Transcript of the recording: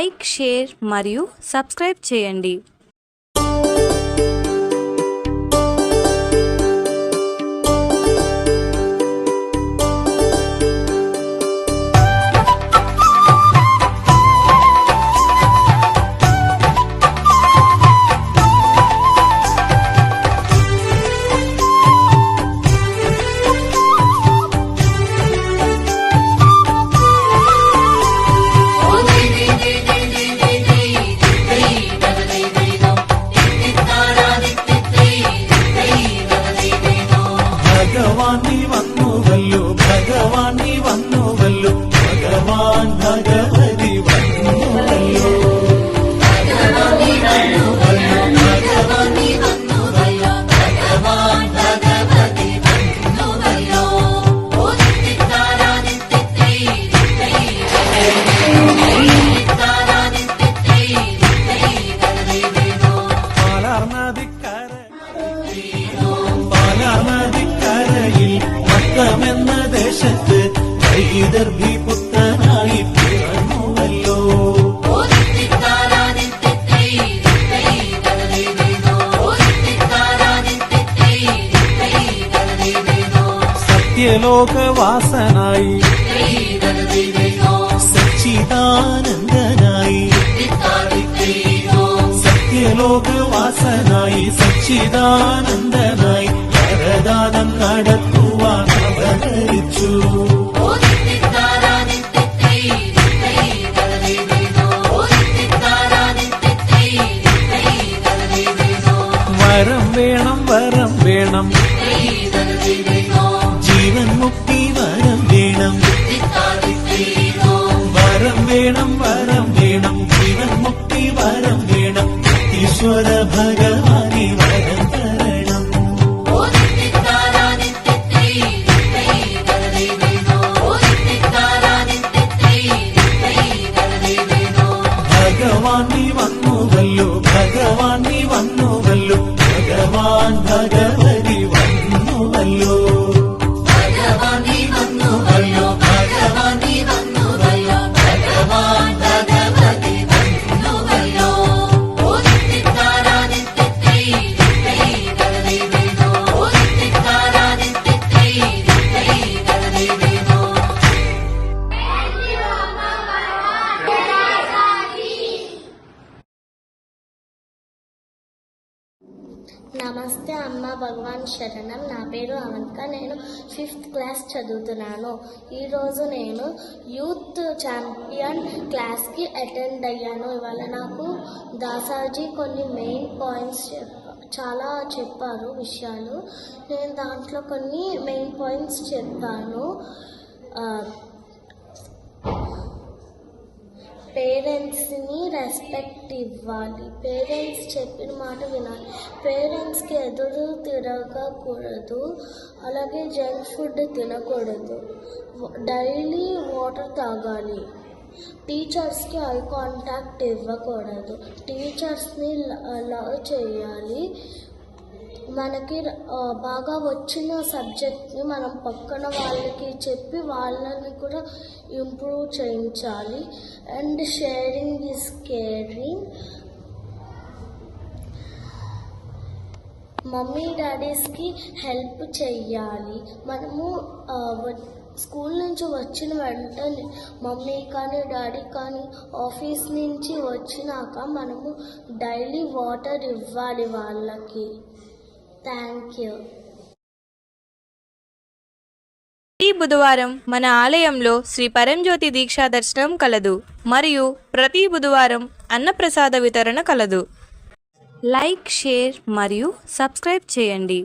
Like, share మరియు subscribe చేయండి. భగవాన్ భగవతి వన్నువల్లు പാലാർനദിക്കരയിൽ മക്കമെന്ന ദേശത്ത് വൈദർഭി പുത്രനായി പിറന്നുവല്ലോ. സത്യലോകവാസനായി സച്ചിദാനന്ദനായി സത്യലോകവാസനായി സച്ചിദാനന്ദനായി വരദാനം നടത്തുവാൻ അവതരിച്ചു. വരം വേണം വരം വേണം, ജീവൻ മുക്തി വരം വേണം. വരം വേണം വരം വേണം, ജീവൻ മുക്തി വരം വേണം. ഈശ്വര ഭഗവാനെ വരം തരണം. ഭഗവാൻ നീ വന്നുവല്ലോ, ഭഗവാൻ നീ വന്നുവല്ലോ, ഭഗവാൻ ഭഗവതി വന്നുവല്ലോ. ഭഗവാൻ നീ വന്നുവല്ലോ, ഭഗവാൻ നീ വന്നുവല്ലോ, ഭഗവാൻ ഭഗവതി വന്നുവല്ലോ. నమస్తే అమ్మ, భగవాన్ శరణం. నా పేరు అవంతిక. నేను 5th క్లాస్ చదువుతున్నాను. ఈరోజు నేను యూత్ ఛాంపియన్ క్లాస్కి అటెండ్ అయ్యాను. ఇవాళ నాకు దాసాజీ కొన్ని మెయిన్ పాయింట్స్ చాలా చెప్పారు విషయాలు. నేను దాంట్లో కొన్ని మెయిన్ పాయింట్స్ చెప్పాను. పేరెంట్స్ని రెస్పెక్ట్ ఇవ్వాలి, పేరెంట్స్ చెప్పిన మాట వినాలి, పేరెంట్స్కి ఎదురు తిరగకూడదు, అలాగే జంక్ ఫుడ్ తినకూడదు, డైలీ వాటర్ తాగాలి, టీచర్స్కి ఐ కాంటాక్ట్ ఇవ్వకూడదు, టీచర్స్ని లవ్ చేయాలి. మనకి బాగా వచ్చిన సబ్జెక్ట్ని మనం పక్కన వాళ్ళకి చెప్పి వాళ్ళని కూడా ఇంప్రూవ్ చేయించాలి. And sharing is caring. Mummy డాడీస్కి హెల్ప్ చెయ్యాలి. మనము స్కూల్ నుంచి వచ్చిన వెంటనే మమ్మీ కానీ డాడీ కానీ ఆఫీస్ నుంచి వచ్చినాక మనము డైలీ వాటర్ ఇవ్వాలి వాళ్ళకి. Thank you. ఈ బుధవారం మన ఆలయంలో శ్రీ పరంజ్యోతి దీక్షా దర్శనం కలదు మరియు ప్రతి బుధవారం అన్నప్రసాద వితరణ కలదు. లైక్, షేర్ మరియు సబ్స్క్రైబ్ చేయండి.